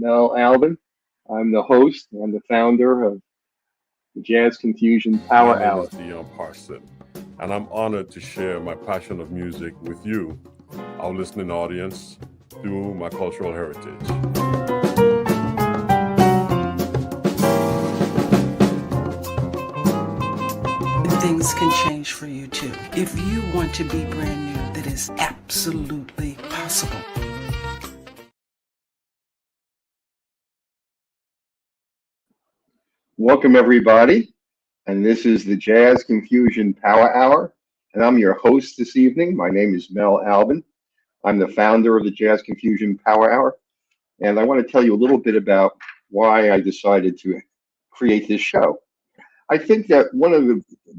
Mel Albin. I'm the host and the founder of the Jazz Confusion My Power name is Hour. Dion Parson, and I'm honored to share my passion of music with you, our listening audience, through my cultural heritage. Things can change for you too. If you want to be brand new, that is absolutely possible. Welcome, everybody. And this is the Jazz Confusion Power Hour. And I'm your host this evening. My name is Mel Albin. I'm the founder of the Jazz Confusion Power Hour. And I want to tell you a little bit about why I decided to create this show. I think that one of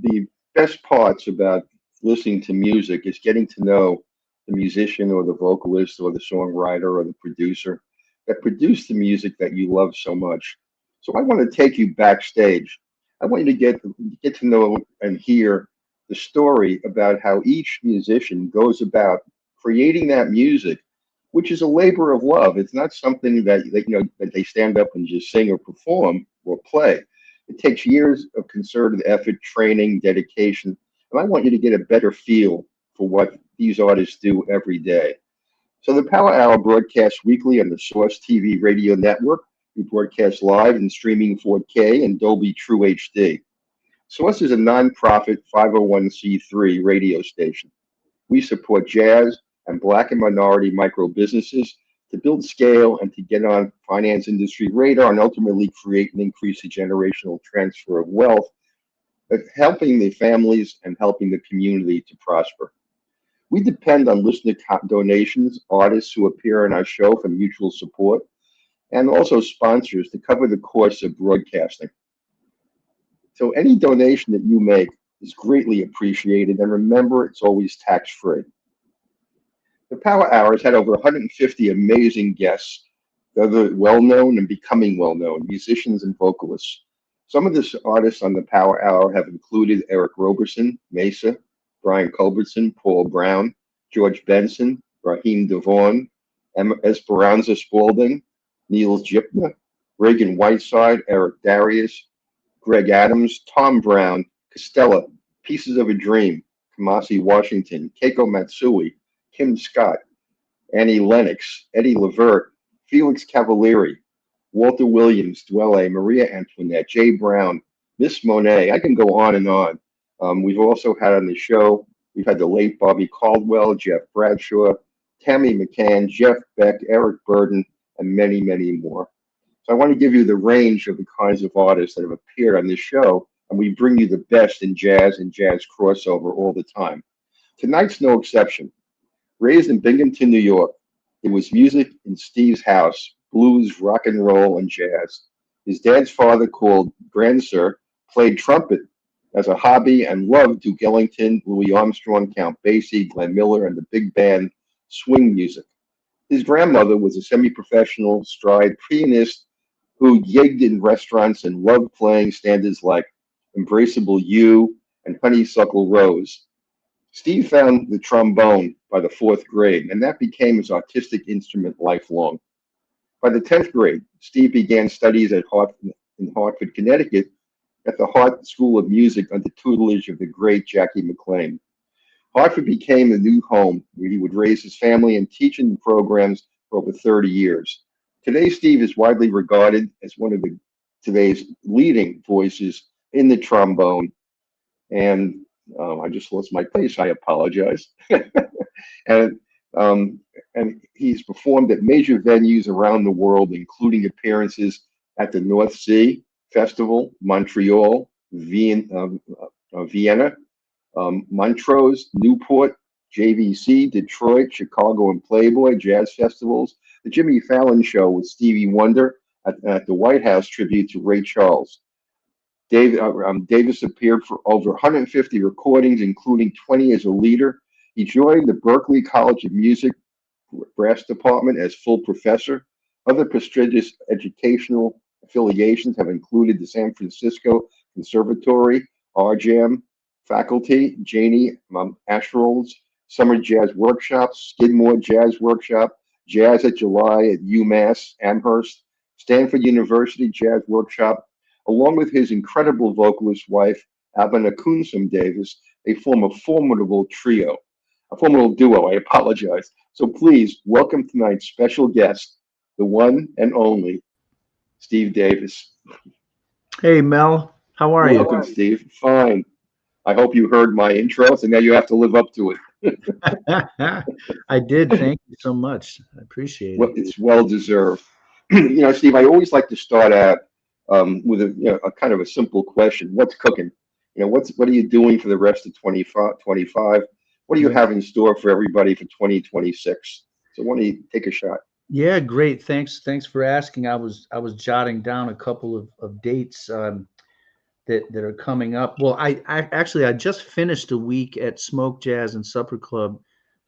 the best parts about listening to music is getting to know the musician or the vocalist or the songwriter or the producer that produced the music that you love so much. So I want to take you backstage. I want you to get to know and hear the story about how each musician goes about creating that music, which is a labor of love. It's not something that they stand up and just sing or perform or play. It takes years of concerted effort, training, dedication, and I want you to get a better feel for what these artists do every day. So the Power Hour broadcasts weekly on the Source TV radio network. We broadcast live and streaming 4K and Dolby True HD. Source is a nonprofit 501c3 radio station. We support jazz and Black and minority micro businesses to build scale and to get on finance industry radar and ultimately create and increase the generational transfer of wealth, but helping the families and helping the community to prosper. We depend on listener donations, artists who appear on our show for mutual support, and also sponsors to cover the cost of broadcasting. So any donation that you make is greatly appreciated, and remember, it's always tax-free. The Power Hour has had over 150 amazing guests, whether well-known and becoming well-known, musicians and vocalists. Some of the artists on the Power Hour have included Eric Roberson, Mesa, Brian Culbertson, Paul Brown, George Benson, Raheem DeVaughn, Esperanza Spalding, Niels Jipner, Reagan Whiteside, Eric Darius, Greg Adams, Tom Brown, Costello, Pieces of a Dream, Kamasi Washington, Keiko Matsui, Kim Scott, Annie Lennox, Eddie Levert, Felix Cavalieri, Walter Williams, Dwelle, Maria Antoinette, Jay Brown, Miss Monet. I can go on and on. We've also had on the show, we've had the late Bobby Caldwell, Jeff Bradshaw, Tammy McCann, Jeff Beck, Eric Burden, and many, many more. So I want to give you the range of the kinds of artists that have appeared on this show, and we bring you the best in jazz and jazz crossover all the time. Tonight's no exception. Raised in Binghamton, New York, it was music in Steve's house, blues, rock and roll, and jazz. His dad's father, called Grandsir, played trumpet as a hobby and loved Duke Ellington, Louis Armstrong, Count Basie, Glenn Miller, and the big band swing music. His grandmother was a semi-professional stride pianist who gigged in restaurants and loved playing standards like Embraceable You and Honeysuckle Rose. Steve found the trombone by the fourth grade, and that became his artistic instrument lifelong. By the 10th grade, Steve began studies in Hartford, Connecticut, at the Hart School of Music under tutelage of the great Jackie McLean. Hartford became the new home where he would raise his family and teach in programs for over 30 years. Today, Steve is widely regarded as one of today's leading voices in the trombone. And I just lost my place. I apologize. and and he's performed at major venues around the world, including appearances at the North Sea Festival, Montreal, Vienna, Montrose, Newport, JVC, Detroit, Chicago, and Playboy Jazz Festivals, the Jimmy Fallon Show with Stevie Wonder at the White House tribute to Ray Charles. Davis appeared for over 150 recordings, including 20 as a leader. He joined the Berklee College of Music brass department as full professor. Other prestigious educational affiliations have included the San Francisco Conservatory, RJAM faculty, Janie Asherol's Summer Jazz Workshops, Skidmore Jazz Workshop, Jazz at July at UMass Amherst, Stanford University Jazz Workshop, along with his incredible vocalist wife, Albin Davis. They form a formidable trio, a formidable duo. I apologize. So please welcome tonight's special guest, the one and only Steve Davis. Hey, Mel, how are you? Welcome, Steve. Fine. I hope you heard my intro, so now you have to live up to it. I did. Thank you so much. I appreciate Well, it. it's well deserved. Steve, I always like to start out with a kind of a simple question. What's cooking? What are you doing for the rest of 25? What do you have in store for everybody for 2026? So why don't you take a shot? Yeah, great. Thanks for asking. I was jotting down a couple of dates that are coming up. Well, I just finished a week at Smoke Jazz and Supper Club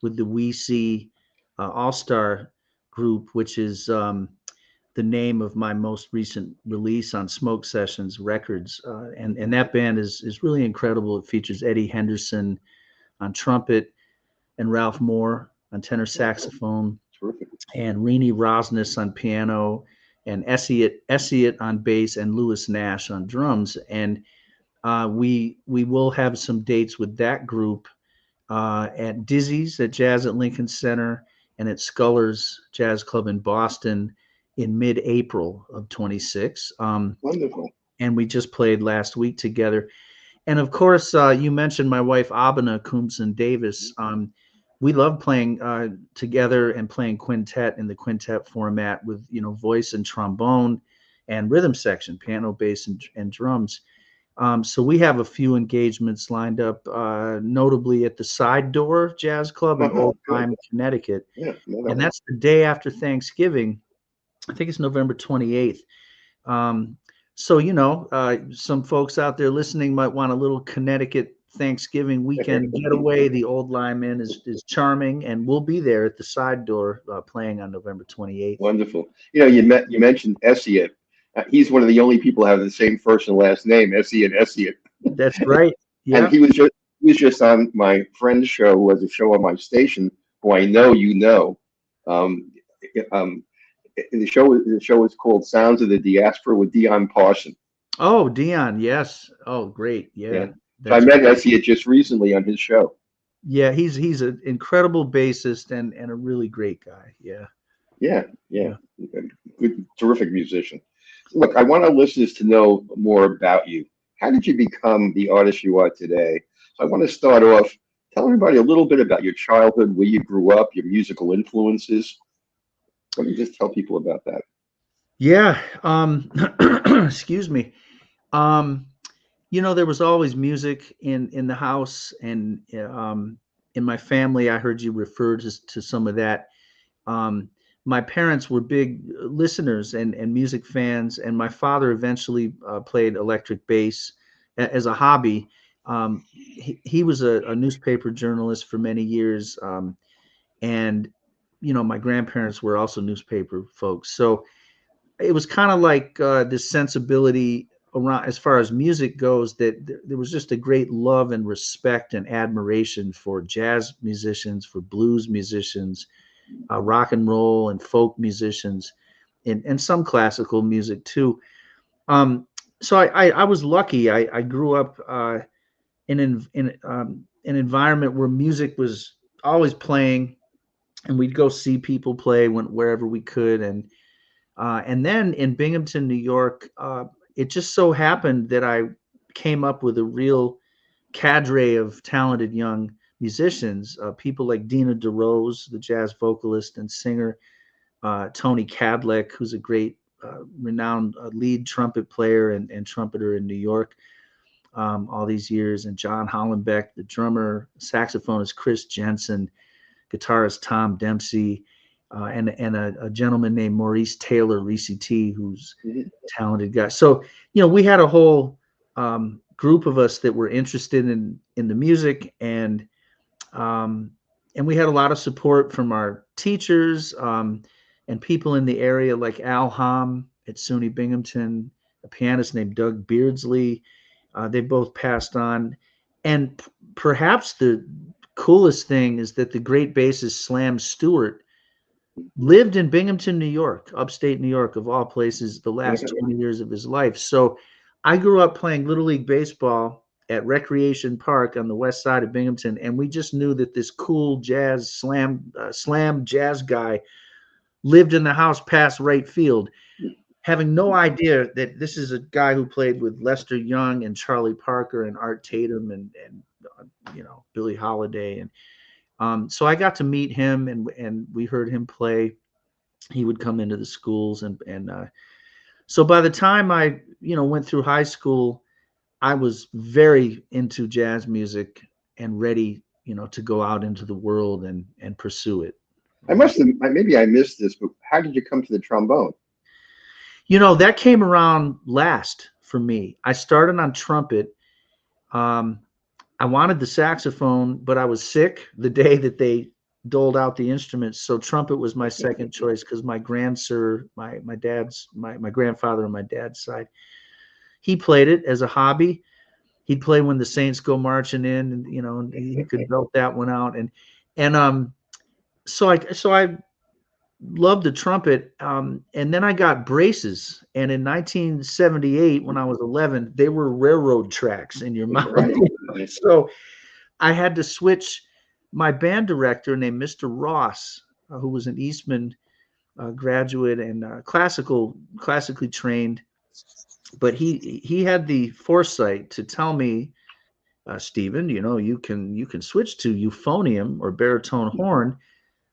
with the We See All-Star group, which is the name of my most recent release on Smoke Sessions Records. And that band is really incredible. It features Eddie Henderson on trumpet and Ralph Moore on tenor saxophone, Terrific. and Rini Rosnes on piano, and Essiet on bass, and Lewis Nash on drums. And we will have some dates with that group at Dizzy's at Jazz at Lincoln Center and at Sculler's Jazz Club in Boston in mid-April of 26. Wonderful. And we just played last week together. And of course, you mentioned my wife, Abena Davis. We love playing together and playing quintet in the quintet format with, voice and trombone and rhythm section, piano, bass, and drums. So we have a few engagements lined up, notably at the Side Door Jazz Club in Old Lyme, Connecticut. Yeah, And that's the day after Thanksgiving. I think it's November 28th. So, some folks out there listening might want a little Connecticut Thanksgiving weekend getaway. The Old Lyme Inn is charming, and we'll be there at the Side Door playing on November 28th. Wonderful. You mentioned Essiet. He's one of the only people who have the same first and last name, Essiet. That's right. Yeah. And he was just on my friend's show, who has a show on my station, who I know you know. The show is called Sounds of the Diaspora with Dion Parson. Oh, Dion, yes. Oh, great. Yeah. So I met Essiet just recently on his show. Yeah, he's an incredible bassist and a really great guy. Yeah. Yeah. Good, terrific musician. Look, I want our listeners to know more about you. How did you become the artist you are today? So I want to start off, tell everybody a little bit about your childhood, where you grew up, your musical influences. Let me just tell people about that. Yeah. Excuse me. There was always music in the house, and in my family, I heard you refer to some of that. My parents were big listeners and music fans, and my father eventually played electric bass as a hobby. He was a newspaper journalist for many years, and my grandparents were also newspaper folks. So it was kind of like this sensibility around, as far as music goes, that there was just a great love and respect and admiration for jazz musicians, for blues musicians, rock and roll and folk musicians, and some classical music too. So I was lucky. I grew up in an environment where music was always playing, and we'd go see people play wherever we could. And then in Binghamton, New York, it just so happened that I came up with a real cadre of talented young musicians, people like Dina DeRose, the jazz vocalist and singer, Tony Cadleck, who's a great, renowned lead trumpet player and trumpeter in New York all these years, and John Hollenbeck, the drummer, saxophonist Chris Jensen, guitarist Tom Dempsey, and a gentleman named Maurice Taylor, Reese T, who's a talented guy. So, we had a whole group of us that were interested in the music, and we had a lot of support from our teachers and people in the area, like Al Hom at SUNY Binghamton, a pianist named Doug Beardsley. They both passed on. And perhaps the coolest thing is that the great bassist Slam Stewart lived in Binghamton, New York, upstate New York, of all places, the last 20 years of his life. So I grew up playing Little League Baseball at Recreation Park on the west side of Binghamton, and we just knew that this cool jazz slam jazz guy lived in the house past right field, having no idea that this is a guy who played with Lester Young and Charlie Parker and Art Tatum and Billie Holiday. And so I got to meet him, and we heard him play. He would come into the schools, and so by the time I went through high school, I was very into jazz music and ready to go out into the world and pursue it. Maybe I missed this, but how did you come to the trombone? That came around last for me. I started on trumpet. I wanted the saxophone, but I was sick the day that they doled out the instruments. So trumpet was my second choice, because my grandfather on my dad's side, he played it as a hobby. He'd play When the Saints Go Marching In, and he could belt that one out. So I loved the trumpet. And then I got braces. And in 1978, when I was 11, they were railroad tracks in your mouth. Right. So I had to switch. My band director, named Mr. Ross, who was an Eastman graduate and classically trained, but he had the foresight to tell me, Stephen, you can switch to euphonium or baritone horn,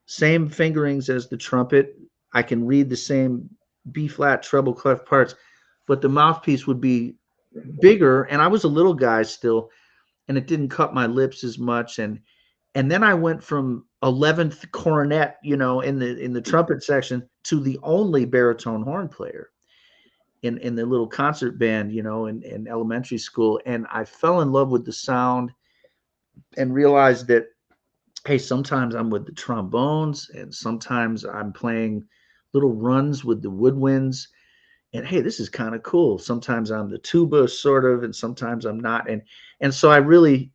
same fingerings as the trumpet. I can read the same B flat treble clef parts, but the mouthpiece would be bigger, and I was a little guy still, and it didn't cut my lips as much. And then I went from 11th cornet, in the trumpet section, to the only baritone horn player in the little concert band, in elementary school. And I fell in love with the sound and realized that, hey, sometimes I'm with the trombones, and sometimes I'm playing little runs with the woodwinds. And hey, this is kind of cool. Sometimes I'm the tuba sort of, and sometimes I'm not. And so I really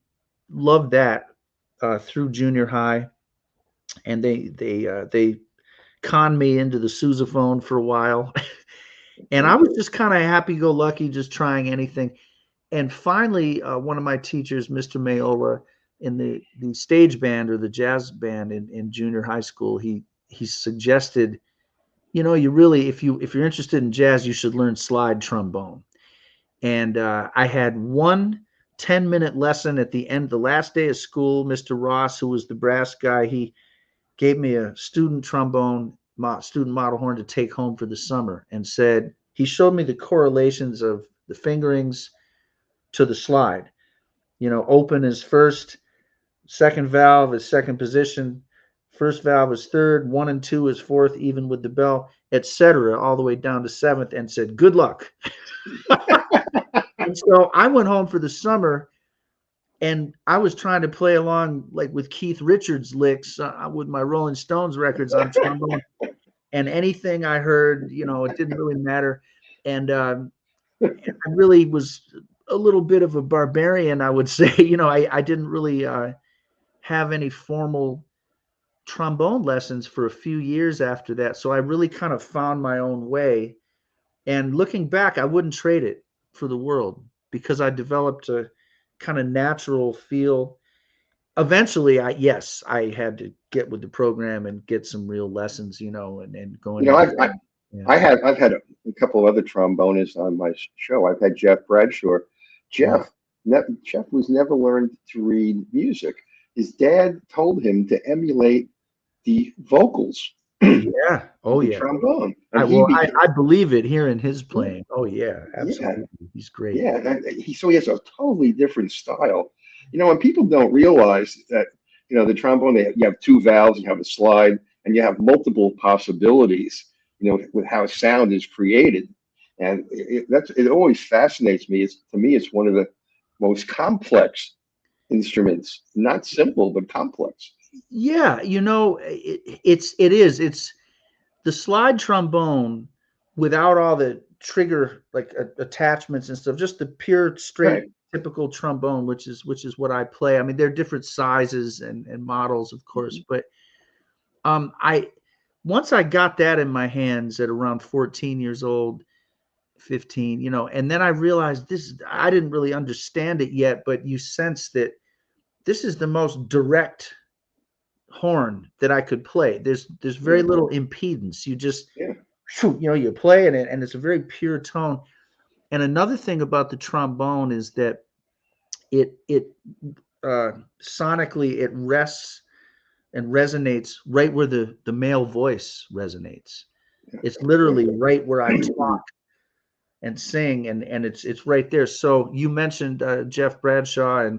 loved that through junior high. And they conned me into the sousaphone for a while. And I was just kind of happy-go-lucky, just trying anything. And finally, one of my teachers, Mr. Mayola, in the stage band or the jazz band in junior high school, he suggested, you really, if you're interested in jazz, you should learn slide trombone. And I had one 10-minute lesson at the end, the last day of school. Mr. Ross, who was the brass guy, he gave me a student model horn to take home for the summer, and said, he showed me the correlations of the fingerings to the slide. Open is first, second valve is second position, first valve is third, 1 and 2 is fourth, even with the bell, etc., all the way down to seventh, and said, good luck. And so I went home for the summer, and I was trying to play along like with Keith Richards licks with my Rolling Stones records on trombone, and anything I heard, it didn't really matter. And I really was a little bit of a barbarian, I would say. I didn't really have any formal trombone lessons for a few years after that. So I really kind of found my own way. And looking back, I wouldn't trade it for the world, because I developed a kind of natural feel. Eventually, I had to get with the program and get some real lessons, and going. I've had a couple of other trombonists on my show. I've had Jeff Bradshaw. Jeff was never learned to read music. His dad told him to emulate the vocals. Yeah. Oh, yeah. Trombone. I believe it hearing his playing. Oh, yeah. Absolutely. Yeah. He's great. Yeah. So he has a totally different style. And people don't realize that, the trombone, you have two valves, you have a slide, and you have multiple possibilities, with how sound is created. And it always fascinates me. To me, it's one of the most complex instruments, not simple, but complex. Yeah, it's the slide trombone without all the trigger attachments and stuff, just the pure straight typical trombone, which is what I play. I mean, there are different sizes and models, of course, but once I got that in my hands at around 14 years old, 15, and then I realized I didn't really understand it yet, but you sense that this is the most direct horn that I could play. There's very little impedance. You just, Yeah. you play it, and it's a very pure tone. And another thing about the trombone is that it sonically it rests and resonates right where the male voice resonates. It's literally right where I talk and sing, and it's right there. So you mentioned Jeff Bradshaw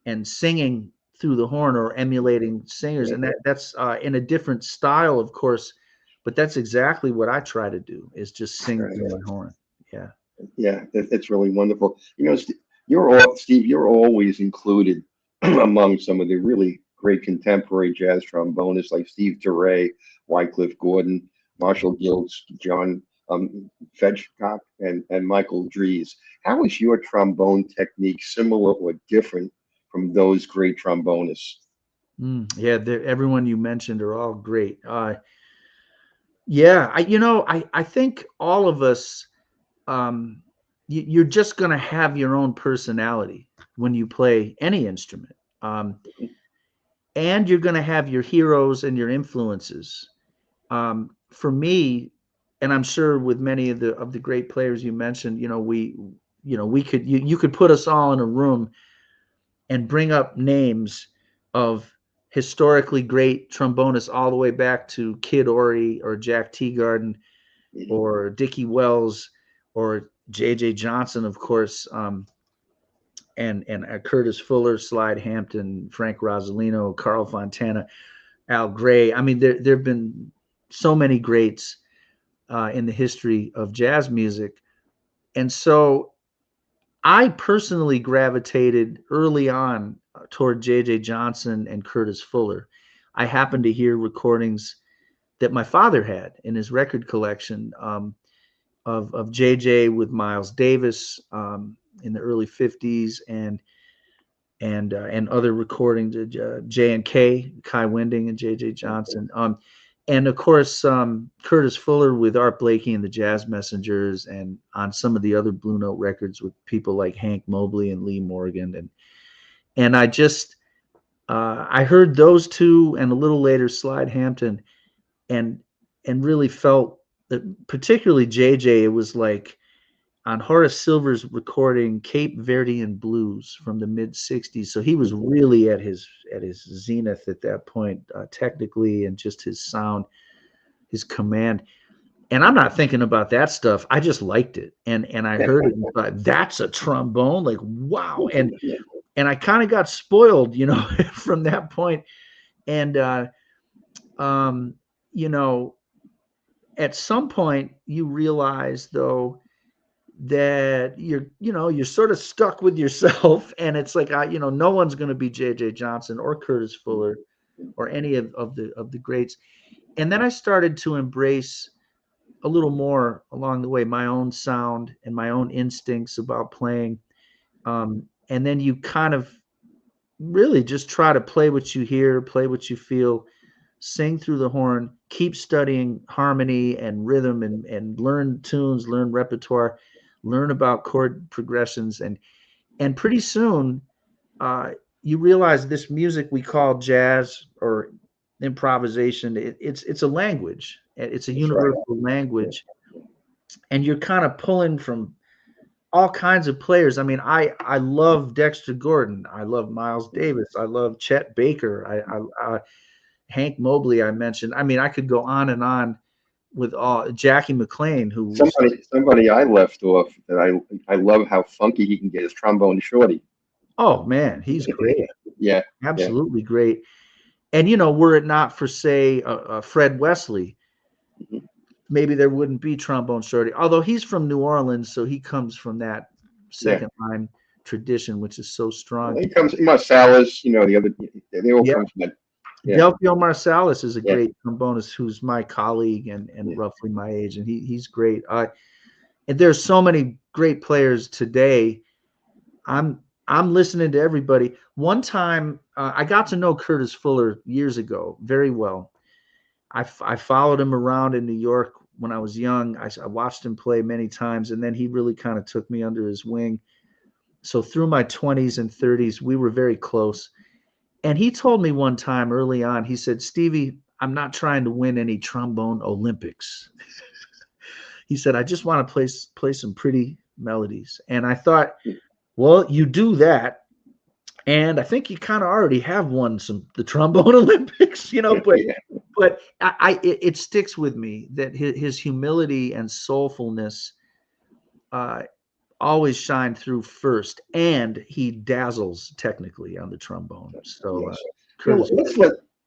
and singing through the horn or emulating singers, and that's in a different style, of course, but that's exactly what I try to do, is just sing through my horn. Yeah. Yeah, it's really wonderful. Steve, you're always included among some of the really great contemporary jazz trombonists like Steve Turre, Wycliffe Gordon, Marshall Gilks, John Fedgcock, and Michael Dries. How is your trombone technique similar or different from those great trombonists? Yeah, everyone you mentioned are all great. Yeah, I think all of us, you're just going to have your own personality when you play any instrument. And you're going to have your heroes and your influences. For me, and I'm sure with many of the great players you mentioned, you could put us all in a room and bring up names of historically great trombonists all the way back to Kid Ory or Jack Teagarden or Dickie Wells or J.J. Johnson, of course, and Curtis Fuller, Slide Hampton, Frank Rosalino, Carl Fontana, Al Gray. I mean, there have been so many greats in the history of jazz music. And so I personally gravitated early on toward J.J. Johnson and Curtis Fuller. I happened to hear recordings that my father had in his record collection of J.J. with Miles Davis in the early 50s and other recordings, J&K, Kai Winding and J.J. Johnson. And of course, Curtis Fuller with Art Blakey and the Jazz Messengers, and on some of the other Blue Note records with people like Hank Mobley and Lee Morgan. And I just, I heard those two and a little later Slide Hampton and really felt that, particularly JJ, it was like on Horace Silver's recording Cape Verdean Blues from the mid 60s. So he was really at his zenith at that point, technically, and just his sound, his command. And I'm not thinking about that stuff. I just liked it. And I heard it and thought, that's a trombone, like, wow. And I kind of got spoiled, from that point. And at some point you realize, though, that you're sort of stuck with yourself, and it's like, no one's going to be J.J. Johnson or Curtis Fuller or any of the greats. And then I started to embrace a little more along the way my own sound and my own instincts about playing. And then you kind of really just try to play what you hear, play what you feel, sing through the horn, keep studying harmony and rhythm, and learn tunes, learn repertoire, learn about chord progressions. And pretty soon you realize this music we call jazz or improvisation, it's a language. It's a universal language. And you're kind of pulling from all kinds of players. I mean, I love Dexter Gordon. I love Miles Davis. I love Chet Baker. I Hank Mobley, I mentioned. I mean, I could go on and on with all Jackie McLean, who somebody I left off that I love how funky he can get his trombone shorty. Oh man, he's great. Yeah, absolutely great. And were it not for, say, Fred Wesley, maybe there wouldn't be trombone shorty. Although he's from New Orleans, so he comes from that second line tradition, which is so strong. He comes Marsalis, the other, they all come from that. Yeah. Delpio Marsalis is a great trombonist who's my colleague and roughly my age, and he's great. And there's so many great players today. I'm listening to everybody. One time, I got to know Curtis Fuller years ago very well, I followed him around in New York when I was young. I watched him play many times, and then he really kind of took me under his wing. So through my 20s and 30s, we were very close. And he told me one time early on, he said, Stevie, I'm not trying to win any trombone Olympics. He said, I just want to play some pretty melodies. And I thought, well, you do that. And I think you kind of already have won the trombone Olympics, but it sticks with me that his humility and soulfulness always shine through first, and he dazzles technically on the trombone. So Yes. Curtis,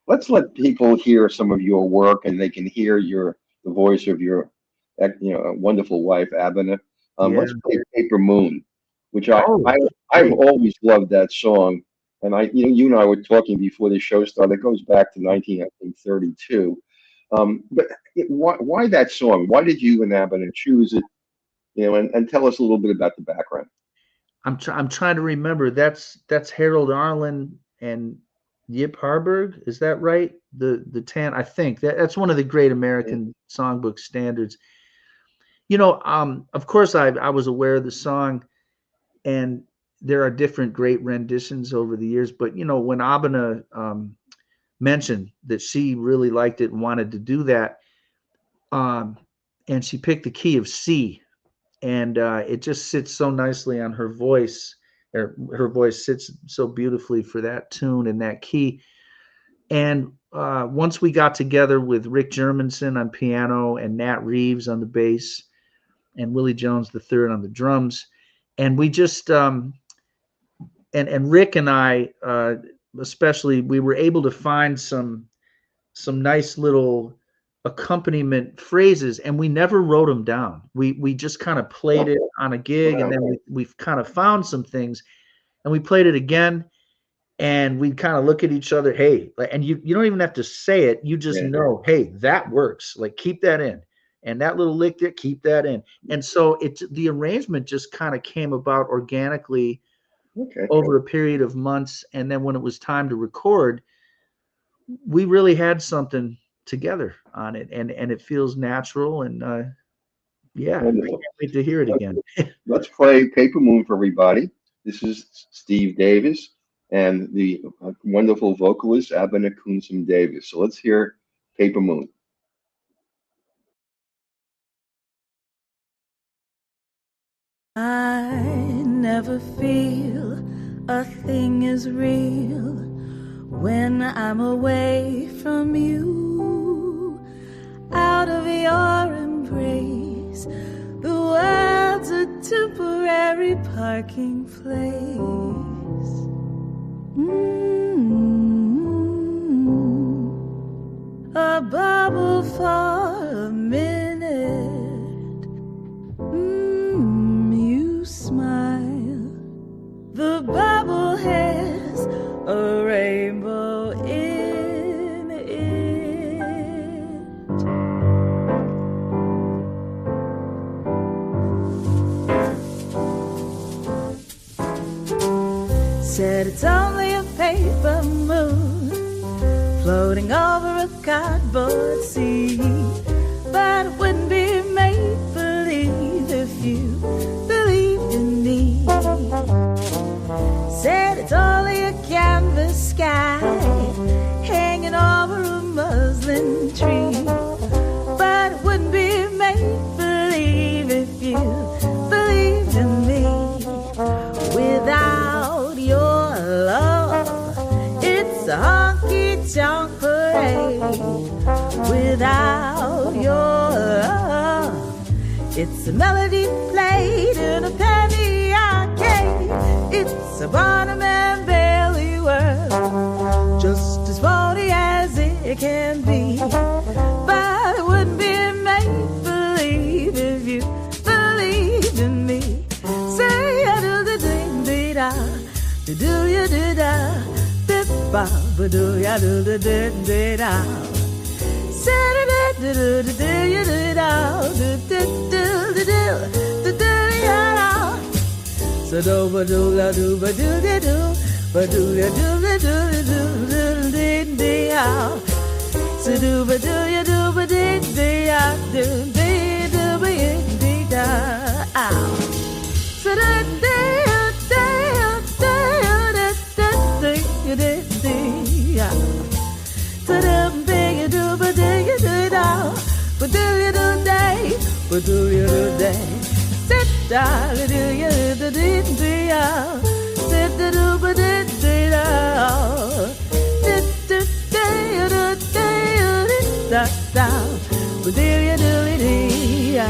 Let's let people hear some of your work, and they can hear the voice of your wonderful wife, Albin. Let's play Paper Moon, which I've always loved that song. And you and I were talking before the show started. It goes back to 1932. But why that song? Why did you and Albin choose it? And tell us a little bit about the background. I'm trying to remember. That's Harold Arlen and Yip Harburg. Is that right? The Tan. I think that's one of the great American songbook standards. Of course, I was aware of the song, and there are different great renditions over the years. But when Abena mentioned that she really liked it and wanted to do that, and she picked the key of C, and it just sits so nicely on her voice. Her voice sits so beautifully for that tune and that key. And once we got together with Rick Germanson on piano and Nat Reeves on the bass and Willie Jones III on the drums, and we just and Rick and I especially, we were able to find some nice little accompaniment phrases, and we never wrote them down. We just kind of played it on a gig, and then we've kind of found some things, and we played it again, and we kind of look at each other, hey, and you don't even have to say it, you just know, hey, that works, like keep that in, and that little lick there, keep that in. And so the arrangement just kind of came about organically over a period of months, and then when it was time to record, we really had something together on it, and it feels natural, and I can't wait to hear it again. Let's play Paper Moon for everybody. This is Steve Davis and the wonderful vocalist Abena Kunsum Davis. So let's hear Paper Moon. I never feel a thing is real when I'm away from you. Out of your embrace, the world's a temporary parking place. A bubble for a minute. You smile. The bubble has a rainbow in it. Said it's only a paper moon floating over a cardboard sea, but it wouldn't be make-believe if you believed in me. Said it's only a canvas sky hanging over a muslin tree, but it wouldn't be make-believe if you believed in me. Without your love, it's a honky-tonk parade. Without your love, it's a melody played in a penny arcade. It's a Barnum and Bailey world, just as phony as it can be. But it wouldn't be make-believe if you believed in me. Say I do the ding-dee-da, do you do da, bip-ba, do ya do the ding-dee-da. Say do you do da, do-do-do-do-do-do-do-ya-da. So do-ba-do-la-do-ba-do-de-do, ba-do-ya-do-la-do-la-do-do-ding-dee-ya. So do ba do ya do ba dee dee ah do dee do ba dee da ow. So da dee dee dee dee dee ah. So da dee ya do ba dee ya do da ba do ya do day ba do ya do day. Sit down do ya do dee dee ah. Sit do ba dee dee da. Da da, ba do ya do dee ya.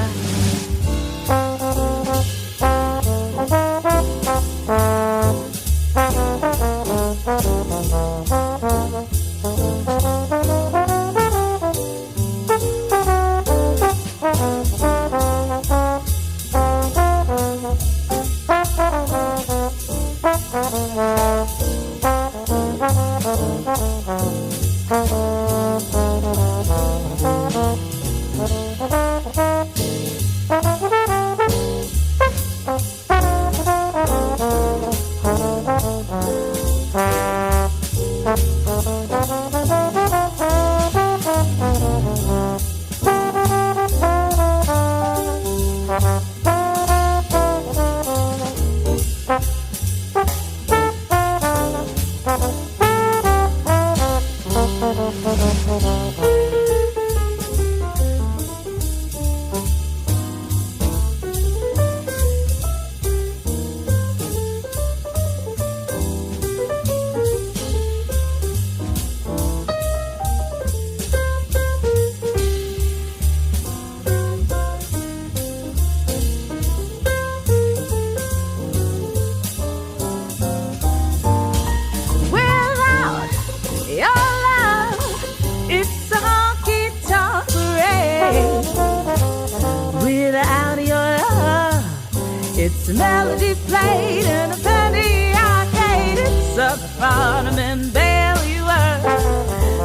It's a melody played in a penny arcade. It's a bottom and belly word,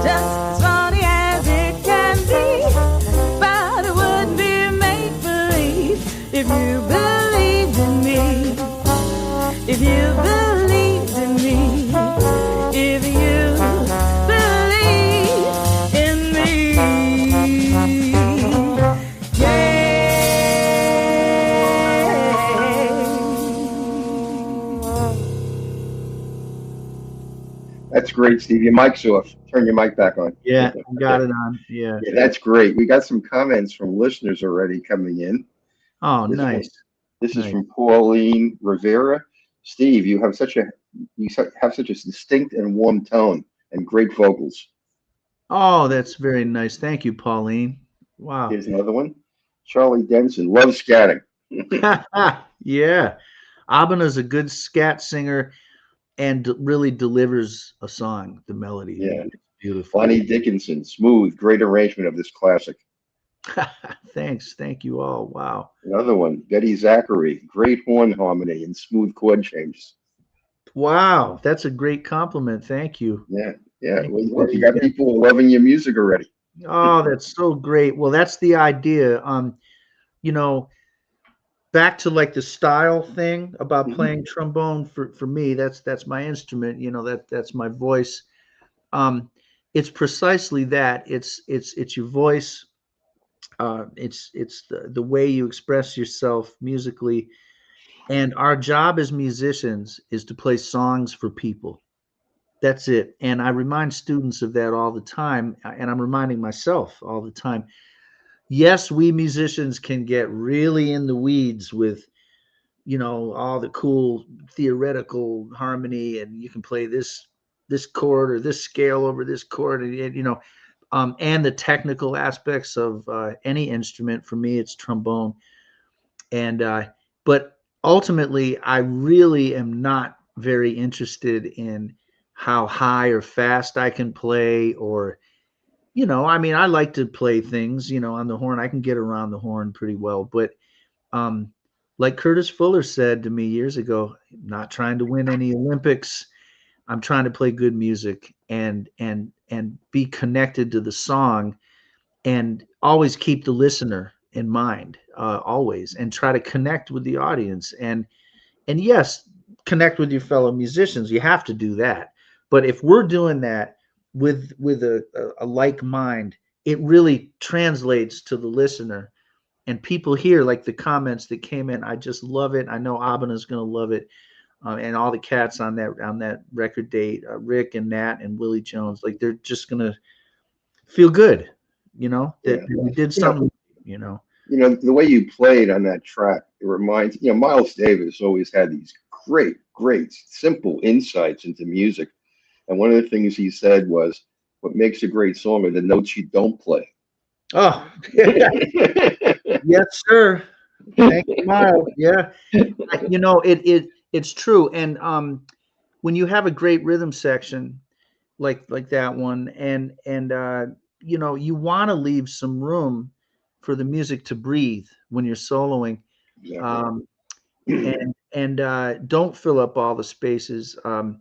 just as funny as it can be. But it wouldn't be make believe if you believed in me. If you believed in me. If you believed in me. Yeah. That's great, Steve. Your mic's off. Turn your mic back on. Yeah, I got it on. Yeah. Yeah, that's great. We got some comments from listeners already coming in. Oh, This one- nice. This is Nice. from Pauline Rivera. Steve, you have such a distinct and warm tone and great vocals. Oh, that's very nice. Thank you, Pauline. Wow. Here's another one. Charlie Denson loves scatting. Yeah. Albin is a good scat singer and really delivers a song, the melody. Yeah. It's beautiful. Bonnie Dickinson, smooth, great arrangement of this classic. Thanks. Thank you all. Wow. Another one, Betty Zachary, great horn harmony and smooth chord changes. Wow. That's a great compliment. Thank you. Yeah, yeah. Thank Well, you, look, you Betty. got people loving your music already. Oh, that's so great. Well, that's the idea. You know, back to like the style thing about Mhm. playing trombone for me, that's my instrument, you know, that's my voice. It's precisely that. It's your voice. It's the way you express yourself musically. And our job as musicians is to play songs for people. That's it. And I remind students of that all the time. And I'm reminding myself all the time. Yes, we musicians can get really in the weeds with, you know, all the cool theoretical harmony, and you can play this chord or this scale over this chord, and you know, and the technical aspects of any instrument. For me, it's trombone. And but ultimately, I really am not very interested in how high or fast I can play, or you know, I mean, I like to play things, you know, on the horn. I can get around the horn pretty well, but like Curtis Fuller said to me years ago, I'm not trying to win any Olympics. I'm trying to play good music and be connected to the song, and always keep the listener in mind, always, and try to connect with the audience, and yes, connect with your fellow musicians. You have to do that. But if we're doing that, with a like mind, it really translates to the listener. And people hear, like the comments that came in, I just love it. I know Albin is going to love it. And all the cats on that record date, Rick and Nat and Willie Jones, like they're just going to feel good, that we did something, The way you played on that track, it reminds, Miles Davis always had these great, simple insights into music. And one of the things he said was, what makes a great song are the notes you don't play. Oh, yeah. Yes, sir. Thank you, Miles. Yeah. It's true. And when you have a great rhythm section like that one, and you want to leave some room for the music to breathe when you're soloing. And don't fill up all the spaces. I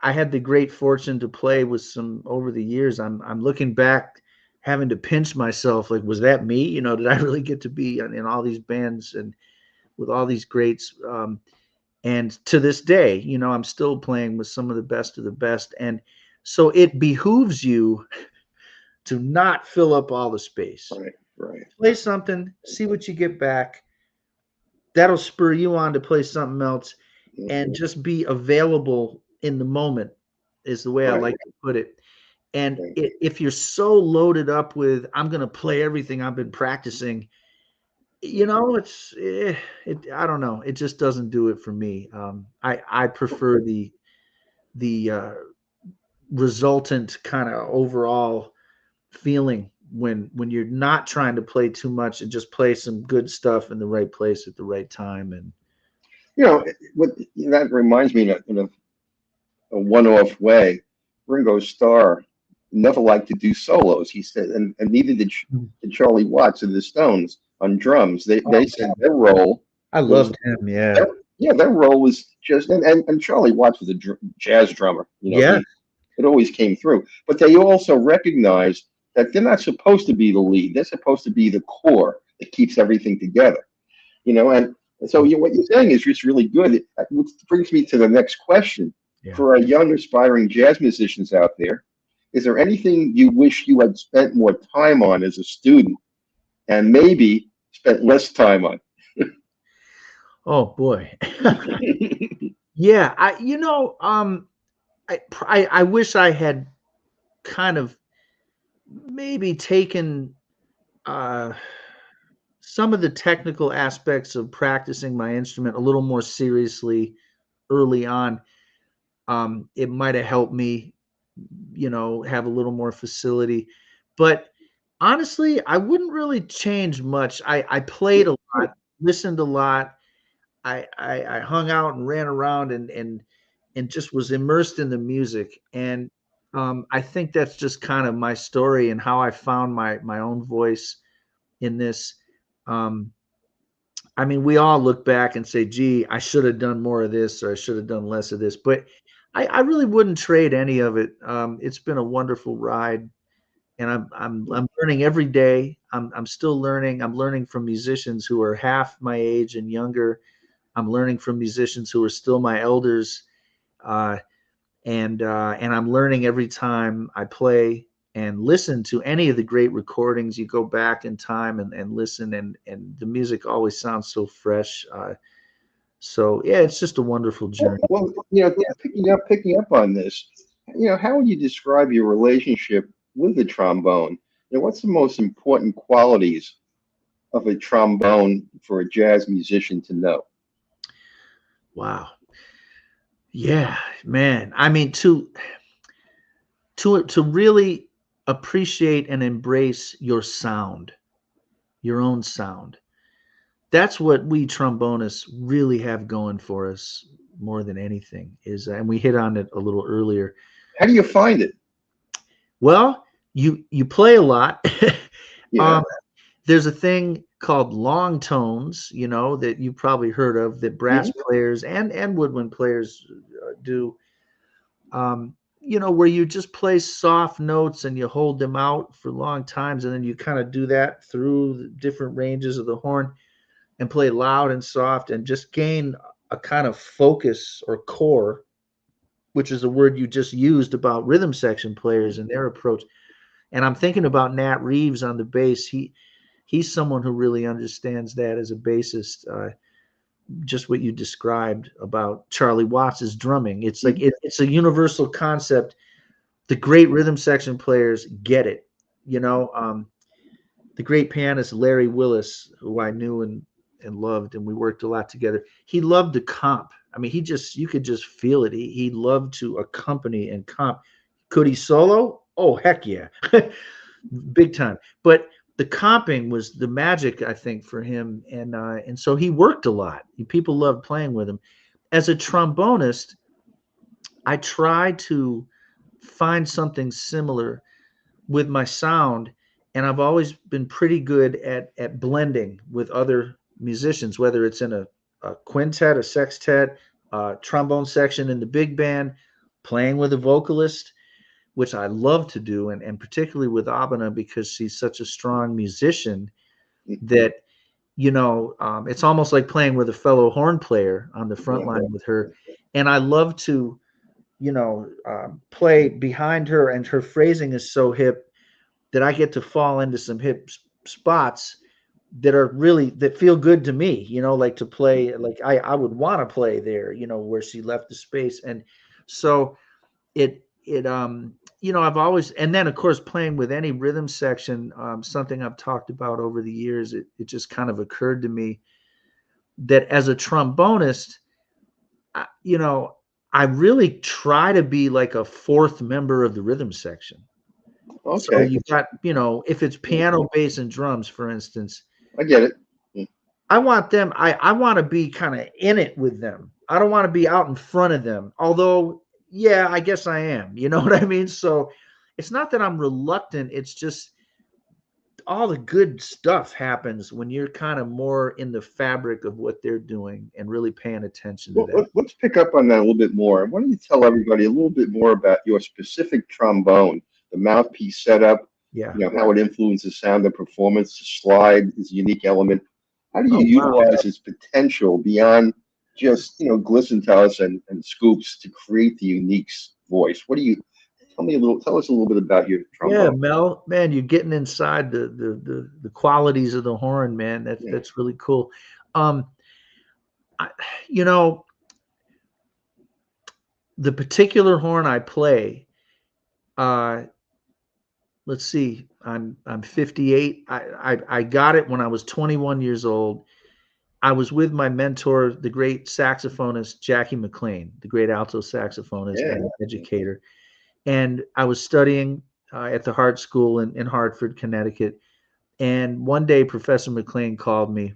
had the great fortune to play with some over the years. I'm looking back, having to pinch myself, like, was that me? Did I really get to be in all these bands and with all these greats? And to this day, I'm still playing with some of the best. And so it behooves you to not fill up all the space. Right. Play something, see what you get back. That'll spur you on to play something else, and just be available in the moment is the way I like to put it. And if you're so loaded up with, I'm going to play everything I've been practicing, I don't know. It just doesn't do it for me. I prefer the resultant kind of overall feeling when you're not trying to play too much and just play some good stuff in the right place at the right time. And that reminds me in a one-off way, Ringo Starr never liked to do solos, he said, and neither did Charlie Watts of the Stones on drums. They said their role. I loved him. Yeah. Their role was just, and Charlie Watts was a jazz drummer. It always came through. But they also recognized that they're not supposed to be the lead. They're supposed to be the core that keeps everything together. And so what you're saying is just really good. Which brings me to the next question. Yeah. For our young aspiring jazz musicians out there, is there anything you wish you had spent more time on as a student and maybe spent less time on? Oh boy. Yeah, I wish I had kind of maybe taken some of the technical aspects of practicing my instrument a little more seriously early on. It might have helped me, have a little more facility. But honestly, I wouldn't really change much. I played a lot, listened a lot. I hung out and ran around and just was immersed in the music. And I think that's just kind of my story and how I found my own voice in this. We all look back and say, gee, I should have done more of this, or I should have done less of this. But I really wouldn't trade any of it. It's been a wonderful ride, and I'm learning every day. I'm still learning. I'm learning from musicians who are half my age and younger. I'm learning from musicians who are still my elders, and I'm learning every time I play and listen to any of the great recordings. You go back in time and listen, and the music always sounds so fresh. So yeah, it's just a wonderful journey. Well, picking up on this, how would you describe your relationship with the trombone? What's the most important qualities of a trombone for a jazz musician to know? Wow. Yeah, man. To really appreciate and embrace your sound, your own sound. That's what we trombonists really have going for us more than anything is, and we hit on it a little earlier. How do you find it? Well, you play a lot. Yeah. There's a thing called long tones, that you've probably heard of, that brass players and woodwind players do. Where you just play soft notes and you hold them out for long times, and then you kind of do that through the different ranges of the horn and play loud and soft and just gain a kind of focus or core which is a word you just used about rhythm section players and their approach. And I'm thinking about Nat Reeves on the bass. He's someone who really understands that as a bassist. Just what you described about Charlie Watts's drumming. It's like it's a universal concept. The great rhythm section players get it. You know, the great pianist Larry Willis, who I knew and loved, and we worked a lot together. He loved to comp. I mean, you could just feel it. He loved to accompany and comp. Could he solo? Oh, heck yeah. Big time. But the comping was the magic, I think, for him. And so he worked a lot. People loved playing with him. As a trombonist, I tried to find something similar with my sound. And I've always been pretty good at blending with other musicians, whether it's in a quintet, a sextet, trombone section in the big band, playing with a vocalist, which I love to do, and particularly with Albin, because she's such a strong musician that, you know, it's almost like playing with a fellow horn player on the front line with her. And I love to, you know, play behind her, and her phrasing is so hip that I get to fall into some hip spots that feel good to me, you know, like to play, like I would want to play there, you know, where she left the space. And so you know, I've always, and then of course playing with any rhythm section, something I've talked about over the years, it just kind of occurred to me that as a trombonist, you know, I really try to be like a fourth member of the rhythm section. Okay. So you got, you know, if it's piano, bass, and drums, for instance, I get it. I want them, I want to be kind of in it with them. I don't want to be out in front of them. Although, yeah, I guess I am. You know what I mean? So it's not that I'm reluctant. It's just all the good stuff happens when you're kind of more in the fabric of what they're doing and really paying attention to that. Let's pick up on that a little bit more. Why don't you tell everybody a little bit more about your specific trombone, the mouthpiece setup, Yeah. you know, how it influences sound and performance. The slide is a unique element. How do you utilize its potential beyond just, you know, glisten to us and scoops to create the unique voice? What do you tell us a little bit about your trombone? Yeah, Mel, man, you're getting inside the qualities of the horn, man. That's really cool. You know, the particular horn I play, let's see, I'm 58. I got it when I was 21 years old. I was with my mentor, the great saxophonist Jackie McLean, the great alto saxophonist and educator. And I was studying at the Hart School in Hartford, Connecticut. And one day, Professor McLean called me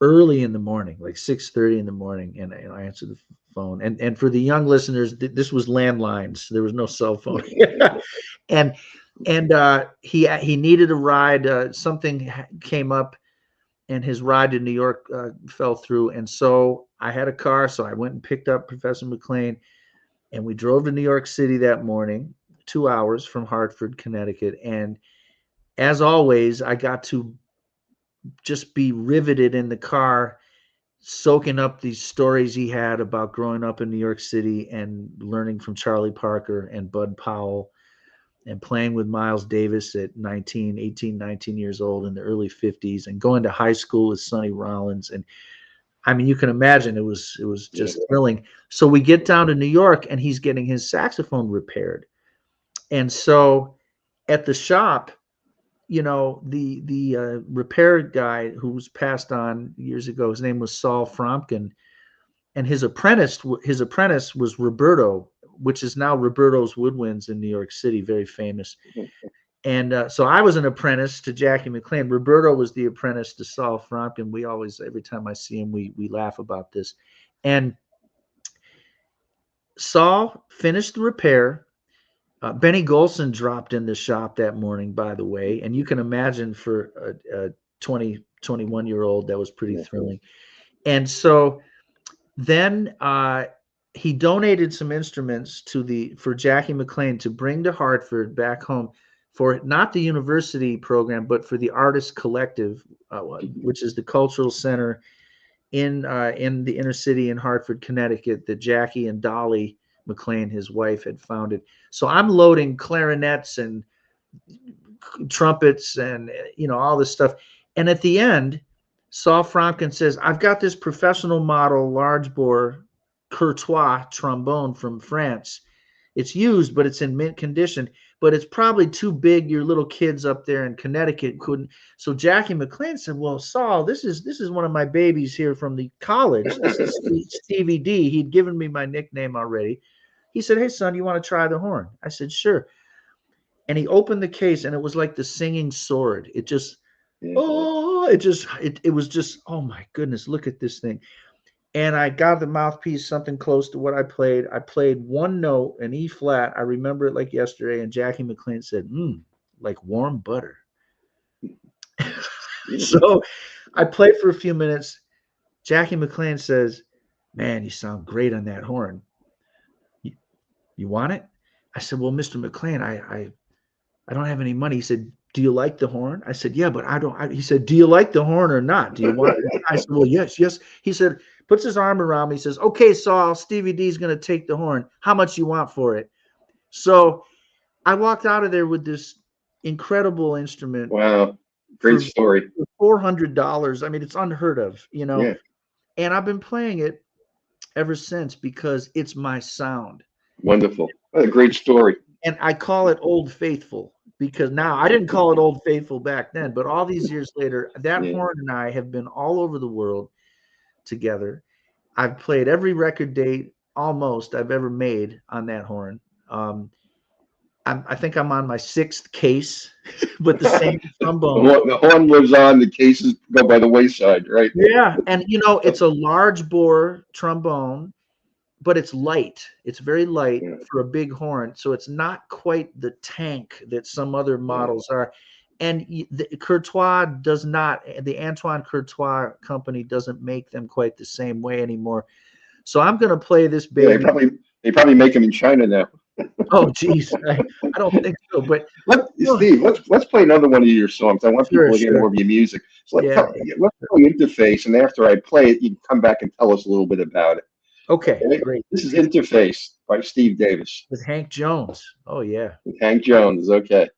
early in the morning, like 6:30 in the morning, and I answered the phone. And for the young listeners, this was landlines. There was no cell phone. and he needed a ride. Something came up, and his ride to New York fell through. And so I had a car, so I went and picked up Professor McLean, and we drove to New York City that morning, 2 hours from Hartford, Connecticut. And as always, I got to just be riveted in the car, soaking up these stories he had about growing up in New York City and learning from Charlie Parker and Bud Powell and playing with Miles Davis at 19 years old in the early 50s, and going to high school with Sonny Rollins. And I mean, you can imagine it was just thrilling. So we get down to New York, and he's getting his saxophone repaired. And so at the shop, you know, the repair guy who was passed on years ago, his name was Saul Fromkin, and his apprentice was Roberto, which is now Roberto's Woodwinds in New York City, very famous. And so I was an apprentice to Jackie McLean. Roberto was the apprentice to Saul Fromkin. We always, every time I see him, we laugh about this. And Saul finished the repair. Benny Golson dropped in the shop that morning, by the way. And you can imagine for a 21-year-old, that was pretty thrilling. And so then he donated some instruments for Jackie McLean to bring to Hartford back home for not the university program, but for the Artist Collective, which is the cultural center in the inner city in Hartford, Connecticut, that Jackie and Dolly McLean, his wife, had founded. So I'm loading clarinets and trumpets and, all this stuff. And at the end, Saul Fromkin says, I've got this professional model large bore Courtois trombone from France. It's used, but it's in mint condition, but it's probably too big. Your little kids up there in Connecticut couldn't. So Jackie McLean said, well, Saul, this is one of my babies here from the college. This is Stevie D. He'd given me my nickname already. He said, hey, son, you want to try the horn? I said, sure. And he opened the case, and it was like the singing sword. It just, it was just, oh my goodness, look at this thing. And I got the mouthpiece something close to what I played. I played one note, an E flat. I remember it like yesterday. And Jackie McLean said, like warm butter. So I played for a few minutes. Jackie McLean says, man, you sound great on that horn. You want it? I said, well, Mr. McLean, I don't have any money. He said, do you like the horn? I said, yeah, but I don't. He said, do you like the horn or not? Do you want it? I said, well, yes. He said, puts his arm around me. He says, okay, Saul, Stevie D's going to take the horn. How much you want for it? So I walked out of there with this incredible instrument. Wow. Great story. $400. I mean, it's unheard of, Yeah. And I've been playing it ever since because it's my sound. Wonderful. What a great story. And I call it Old Faithful because now I didn't call it Old Faithful back then, but all these years later, that horn and I have been all over the world together. I've played every record date almost I've ever made on that horn. I think I'm on my 6th case with the same trombone. The horn lives on, the cases go by the wayside, right? Yeah. And, it's a large bore trombone, but it's light. It's very light for a big horn. So it's not quite the tank that some other models are. And the Courtois does not, the Antoine Courtois company doesn't make them quite the same way anymore. So I'm going to play this baby. Yeah, they probably make them in China now. Oh, geez. I don't think so. But Steve, let's play another one of your songs. I want people to hear more of your music. So let's play Interface, and after I play it, you can come back and tell us a little bit about it. Okay, great. This is Interface by Steve Davis. With Hank Jones. Oh, yeah. With Hank Jones, okay.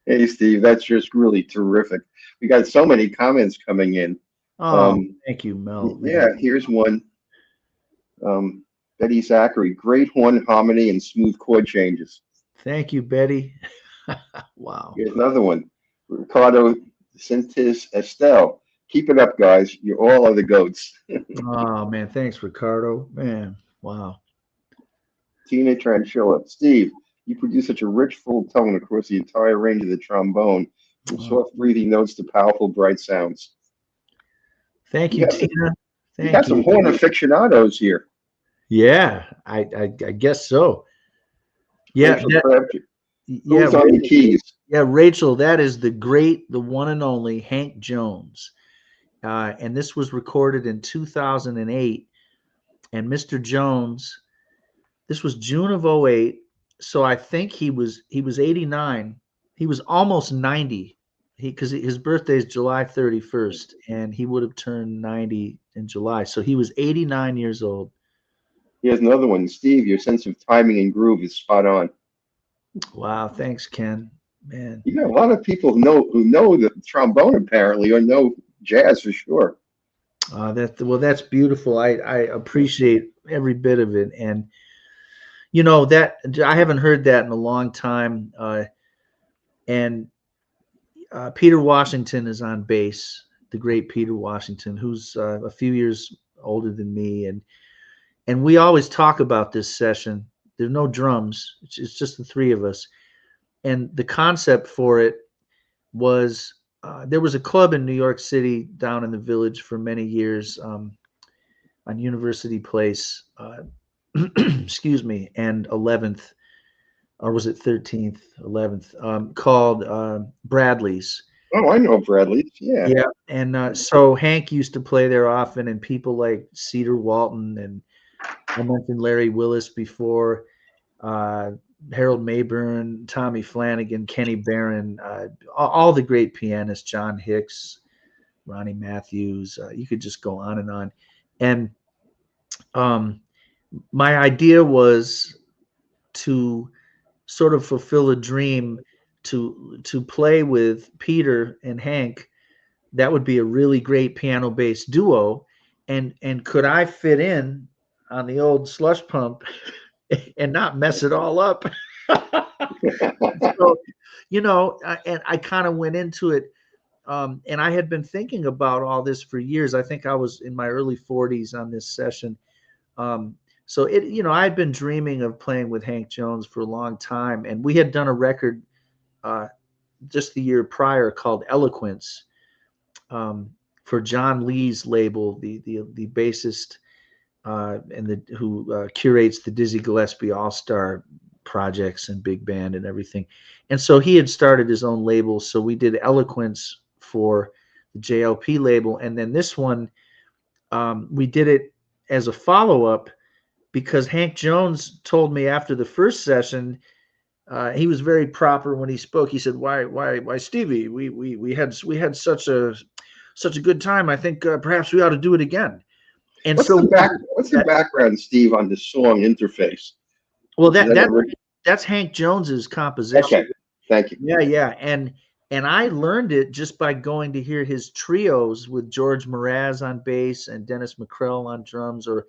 Hey, Steve, that's just really terrific. We got so many comments coming in. Oh, thank you, Mel. Yeah, Man. here's one. Betty Zachary, great horn harmony and smooth chord changes. Thank you, Betty. Wow. Here's another one. Ricardo Sintis Estelle, keep it up, guys. You all are the goats. Oh man, thanks, Ricardo. Man, wow. Tina Tranchilla, Steve, you produce such a rich, full tone across the entire range of the trombone, from soft, breathy notes to powerful, bright sounds. Thank you, Tina. You got some horn aficionados here. Yeah, I guess so. Yeah, Who's on the keys? Yeah, Rachel, that is the one and only Hank Jones. And this was recorded in 2008. And Mr. Jones, this was June of 08. So I think he was 89. He was almost 90. Because his birthday is July 31st, and he would have turned 90 in July. So he was 89 years old. Here's another one. Steve, your sense of timing and groove is spot on. Wow, thanks, Ken. Man, you got a lot of people who know the trombone apparently, or know jazz for sure. That's beautiful. I appreciate every bit of it, and you know that I haven't heard that in a long time. And Peter Washington is on bass, the great Peter Washington, who's a few years older than me, and we always talk about this session. There's no drums; it's just the three of us. And the concept for it was there was a club in New York City down in the Village for many years on University Place, excuse me, and 11th, or was it 13th, 11th, called Bradley's. Oh, I know Bradley's. Yeah. Yeah. And so Hank used to play there often, and people like Cedar Walton, and I mentioned Larry Willis before, Harold Mayburn, Tommy Flanagan, Kenny Barron, all the great pianists, John Hicks, Ronnie Matthews. You could just go on and on. And my idea was to sort of fulfill a dream, to play with Peter and Hank. That would be a really great piano bass duo. And could I fit in on the old slush pump and not mess it all up? So, you know, and I kind of went into it, and I had been thinking about all this for years. I think I was in my early 40s on this session. So it, you know, I'd been dreaming of playing with Hank Jones for a long time, and we had done a record just the year prior called Eloquence for John Lee's label, the bassist and who curates the Dizzy Gillespie All-Star projects and big band and everything. And so he had started his own label. So we did Eloquence for the JLP label. And then this one, we did it as a follow-up because Hank Jones told me after the first session, he was very proper when he spoke. He said, why Stevie, we had such such a good time. I think perhaps we ought to do it again. And What's the background, Steve, on the song Interface? Well, that's Hank Jones's composition. Okay, thank you. Yeah. And I learned it just by going to hear his trios with George Mraz on bass and Dennis McCrell on drums, or,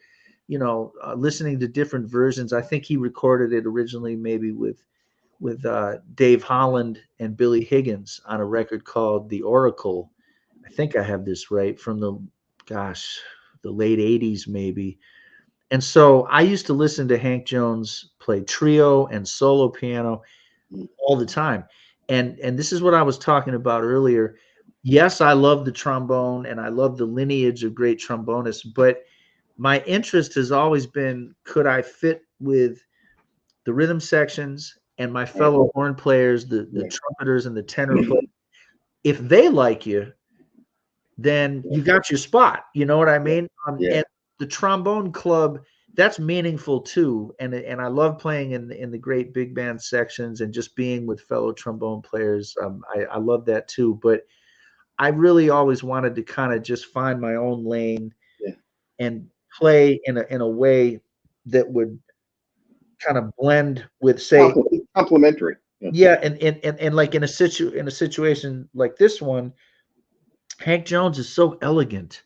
listening to different versions. I think he recorded it originally maybe with Dave Holland and Billy Higgins on a record called The Oracle. I think I have this right, from the late 80s maybe. And so I used to listen to Hank Jones play trio and solo piano all the time. And this is what I was talking about earlier. Yes, I love the trombone and I love the lineage of great trombonists, but my interest has always been, could I fit with the rhythm sections and my fellow horn players, the trumpeters and the tenor players? If they like you, then you got your spot. You know what I mean? And the trombone club, that's meaningful too. And I love playing in the great big band sections and just being with fellow trombone players. I love that too. But I really always wanted to kind of just find my own lane and play in a way that would kind of blend with, say, complementary. And like in a situation like this one, Hank Jones is so elegant.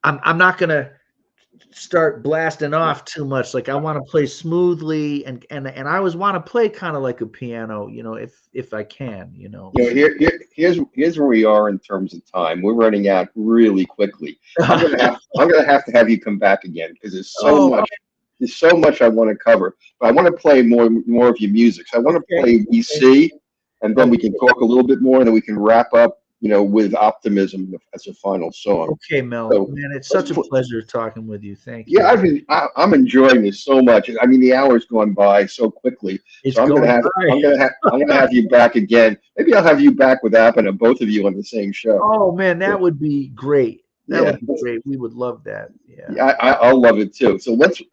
I'm not gonna start blasting off too much. Like, I want to play smoothly, and I always want to play kind of like a piano, if I can. Here's where we are in terms of time. We're running out really quickly. I'm gonna have to have you come back again, because there's so much. There's so much I want to cover, but I want to play more of your music. So I want to play EC, and then we can talk a little bit more, and then we can wrap up, with Optimism as a final song. Okay, Mel. So, man, it's such a pleasure talking with you. Thank you. Yeah, I'm enjoying this so much. I mean, the hour's gone by so quickly. I'm gonna have you back again. Maybe I'll have you back with Albin, and both of you on the same show. Oh man, that would be great. That would be great. We would love that. Yeah. I'll love it too. So let's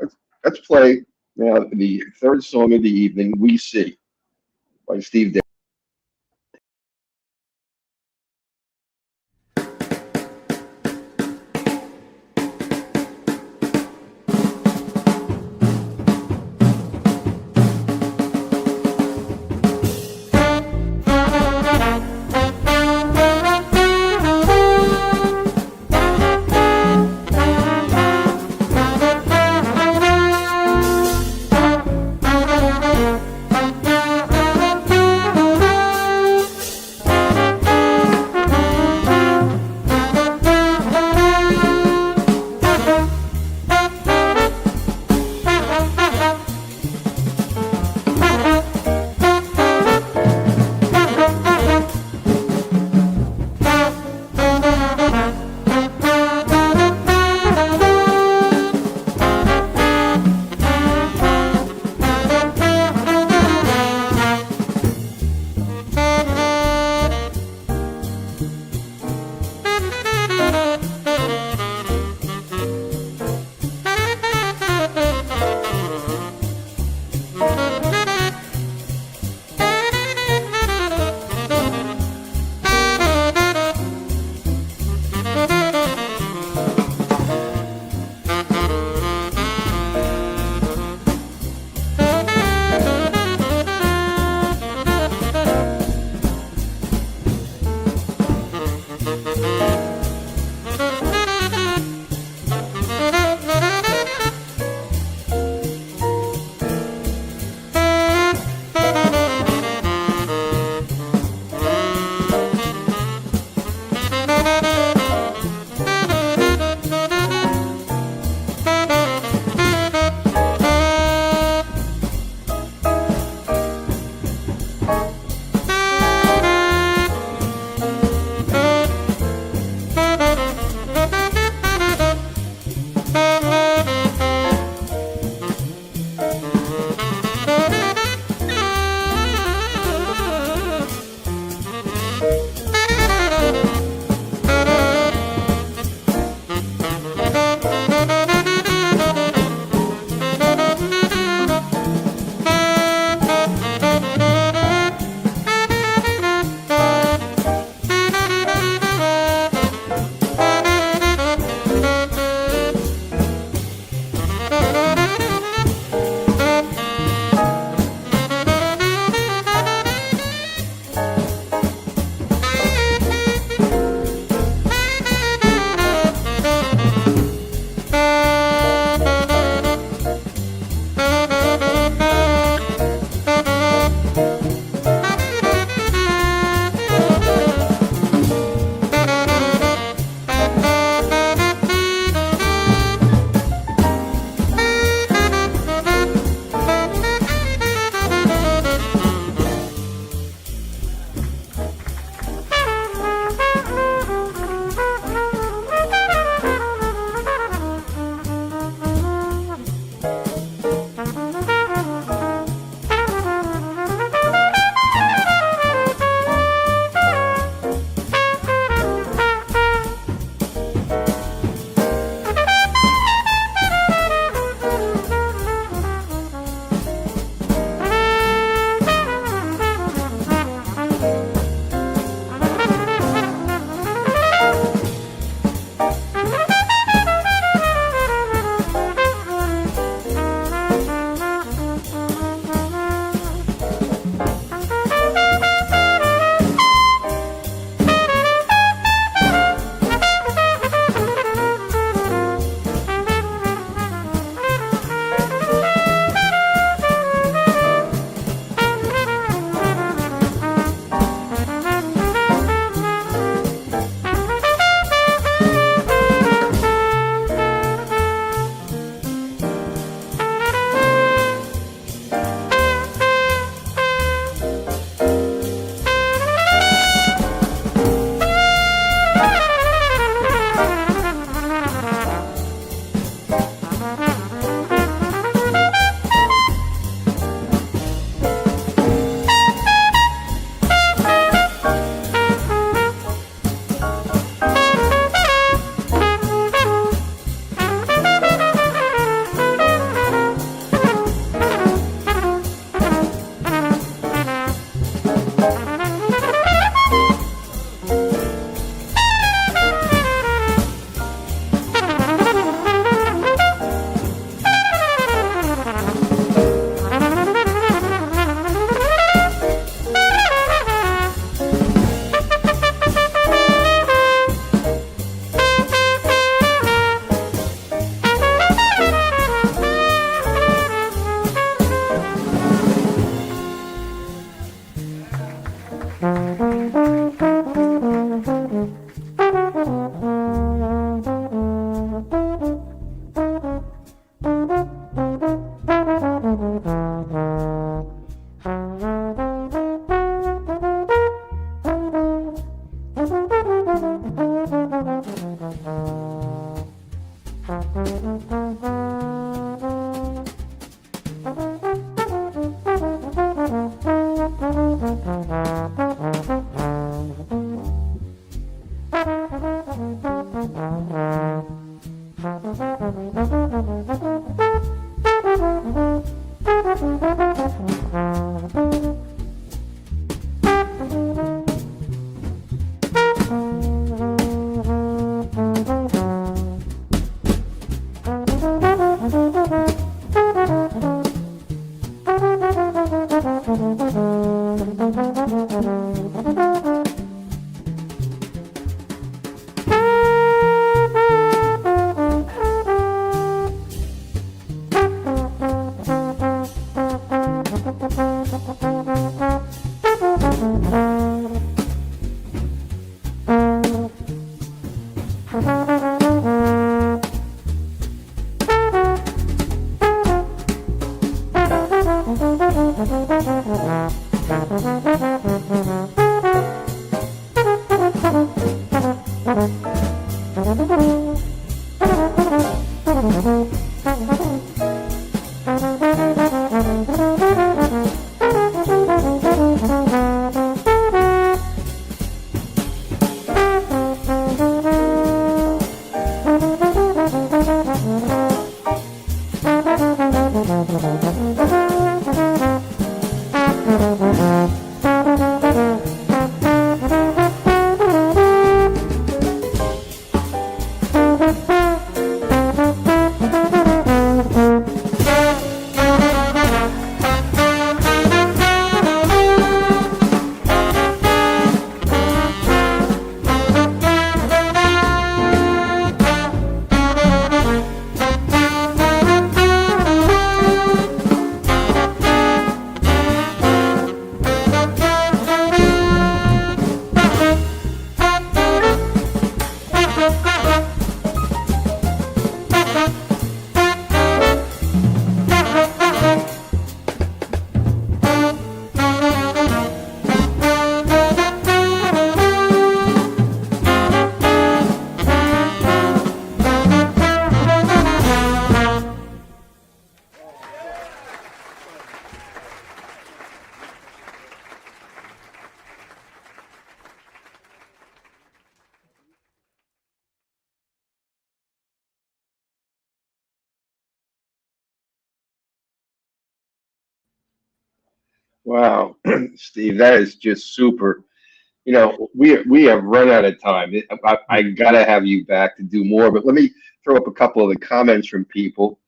play now the third song of the evening, "We See," by Steve Davis. Wow, Steve, that is just super. we have run out of time. I gotta have you back to do more, but let me throw up a couple of the comments from people.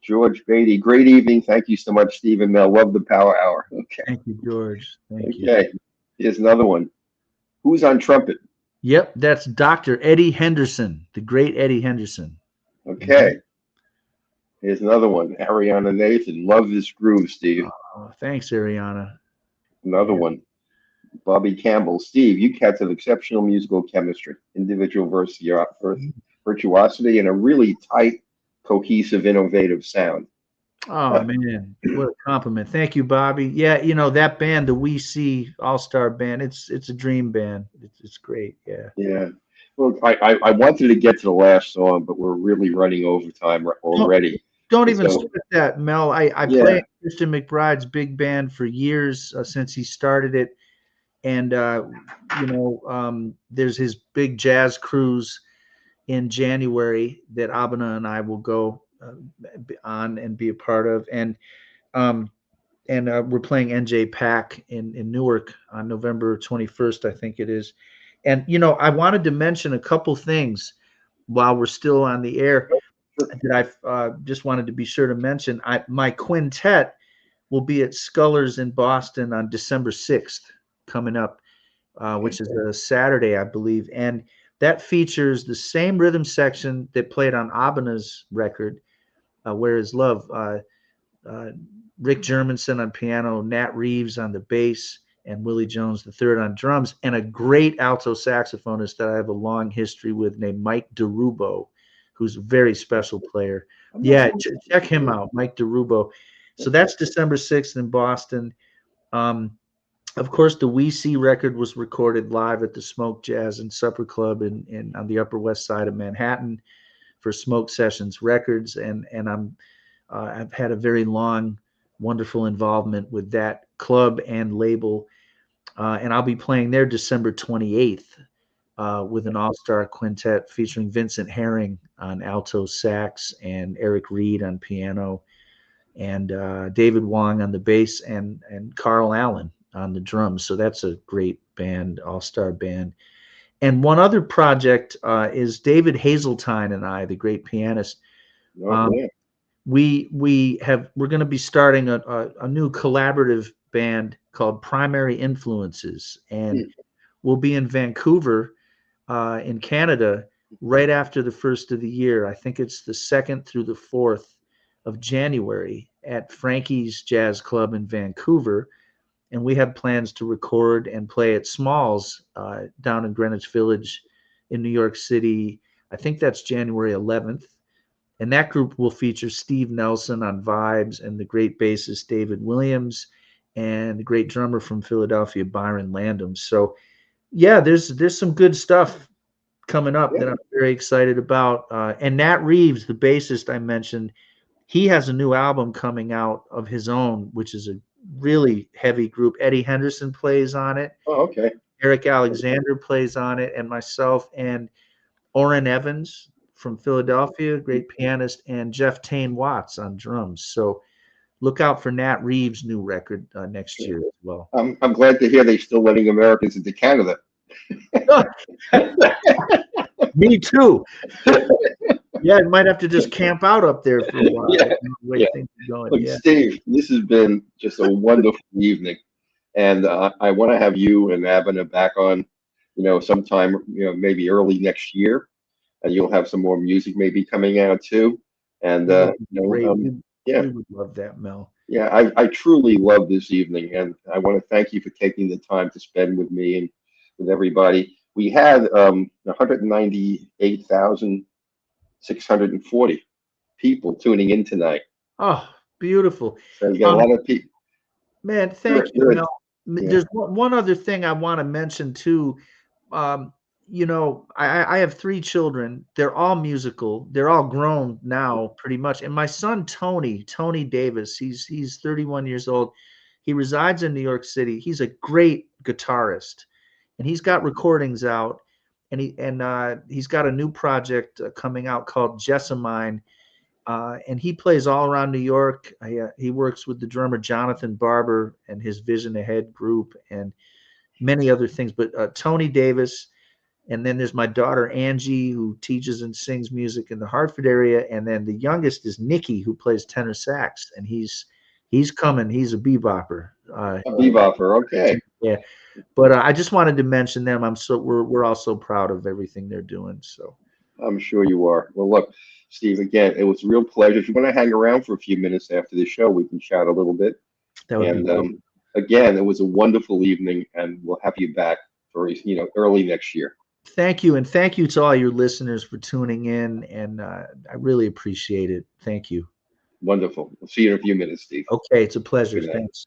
George Beatty, great evening. Thank you so much, Stephen Mel. Love the Power Hour. Okay. Thank you, George. Thank you. Okay. Here's another one. Who's on trumpet? Yep, that's Dr. Eddie Henderson, the great Eddie Henderson. Okay. Here's another one. Ariana Nathan. Love this groove, Steve. Thanks, Ariana. Another one. Bobby Campbell. Steve, you cats have exceptional musical chemistry, individual virtuosity, and a really tight, cohesive, innovative sound. Oh man, what a compliment. Thank you, Bobby. Yeah, that band, the We See All-Star Band, it's a dream band. It's great. Yeah. Yeah. Well, I wanted to get to the last song, but we're really running over time already. Don't even sweat that, Mel. I played Christian McBride's big band for years, since he started it. And, there's his big jazz cruise in January that Abena and I will go on and be a part of. And we're playing NJ Pack in Newark on November 21st, I think it is. And, I wanted to mention a couple things while we're still on the air that I just wanted to be sure to mention. My quintet will be at Scullers in Boston on December 6th coming up, which is a Saturday, I believe. And that features the same rhythm section that played on Abena's record, Where Is Love? Rick Germanson on piano, Nat Reeves on the bass, and Willie Jones III on drums, and a great alto saxophonist that I have a long history with named Mike DeRubo, who's a very special player. Yeah, check him out, Mike DeRubo. So that's December 6th in Boston. Of course, the We See record was recorded live at the Smoke Jazz and Supper Club in on the Upper West Side of Manhattan for Smoke Sessions Records, and I've had a very long, wonderful involvement with that club and label, and I'll be playing there December 28th with an all-star quintet featuring Vincent Herring on alto sax and Eric Reed on piano, and David Wong on the bass, and Carl Allen on the drums. So that's a great band, all-star band. And one other project is David Hazeltine and I, the great pianist. We're going to be starting a new collaborative band called Primary Influences, and we'll be in Vancouver in Canada right after the first of the year. I think it's the 2nd through the 4th of January at Frankie's Jazz Club in Vancouver. And we have plans to record and play at Smalls down in Greenwich Village in New York City. I think that's January 11th. And that group will feature Steve Nelson on vibes, and the great bassist David Williams, and the great drummer from Philadelphia, Byron Landum. So, yeah, there's some good stuff coming up that I'm very excited about. And Nat Reeves, the bassist I mentioned, he has a new album coming out of his own, which is a really heavy group. Eddie Henderson plays on it. Oh, okay. Eric Alexander plays on it, and myself and Orrin Evans from Philadelphia, great pianist, and Jeff Tane Watts on drums. So look out for Nat Reeves' new record next year as well. I'm glad to hear they're still letting Americans into Canada. Me too. Yeah, I might have to just camp out up there for a while. Things are going. Look, Steve, this has been just a wonderful evening, and I want to have you and Abena back on, sometime, maybe early next year, and you'll have some more music maybe coming out too. And we would love that, Mel. Yeah, I truly love this evening, and I want to thank you for taking the time to spend with me and with everybody. We had 198,640 people tuning in tonight. Oh, beautiful. So you got a lot of people. Man, thank you, Mel. Yeah. There's one other thing I want to mention too. I have 3 children. They're all musical. They're all grown now, pretty much. And my son Tony Davis, he's 31 years old. He resides in New York City. He's a great guitarist, and he's got recordings out. And he's got a new project coming out called Jessamine, and he plays all around New York. He works with the drummer Jonathan Barber and his Vision Ahead group, and many other things. But Tony Davis, and then there's my daughter Angie, who teaches and sings music in the Hartford area, and then the youngest is Nikki, who plays tenor sax, and he's coming. He's a bebopper. A bebopper, okay. Yeah, but I just wanted to mention them. We're all so proud of everything they're doing. So I'm sure you are. Well, look, Steve, again, it was a real pleasure. If you want to hang around for a few minutes after the show, we can chat a little bit. that would be great. Again, it was a wonderful evening, and we'll have you back for early next year. Thank you, and thank you to all your listeners for tuning in, and I really appreciate it. Thank you. Wonderful. We'll see you in a few minutes, Steve. Okay, it's a pleasure. Good night. Thanks.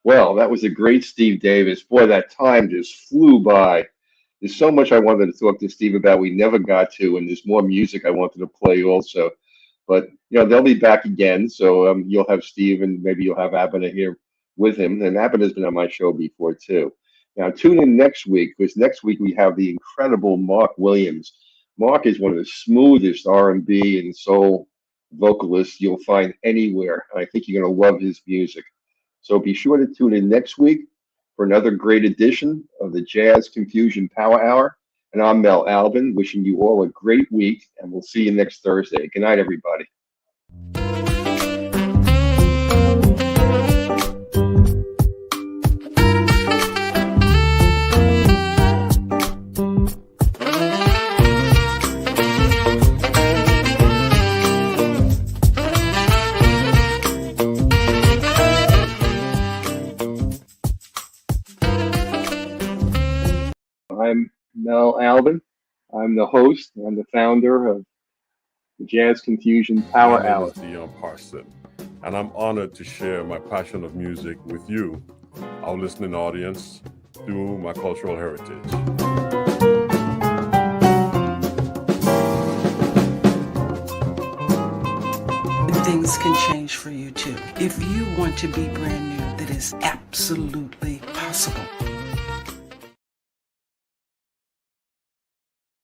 Well, that was a great Steve Davis. Boy, that time just flew by. There's so much I wanted to talk to Steve about we never got to, and there's more music I wanted to play also. But they'll be back again, so you'll have Steve, and maybe you'll have Albin here with him. And Albin has been on my show before too. Now tune in next week, because next week we have the incredible Mark Williams. Mark is one of the smoothest R&B and soul vocalists you'll find anywhere. I think you're going to love his music. So be sure to tune in next week for another great edition of the Jazz Confusion Power Hour. And I'm Mel Albin, wishing you all a great week, and we'll see you next Thursday. Good night, everybody. I'm Mel Albin. I'm the host. I'm the founder of the Jazz Confusion Power Hour. My name is Dion Parson, and I'm honored to share my passion of music with you, our listening audience, through my cultural heritage. Things can change for you too. If you want to be brand new, that is absolutely possible.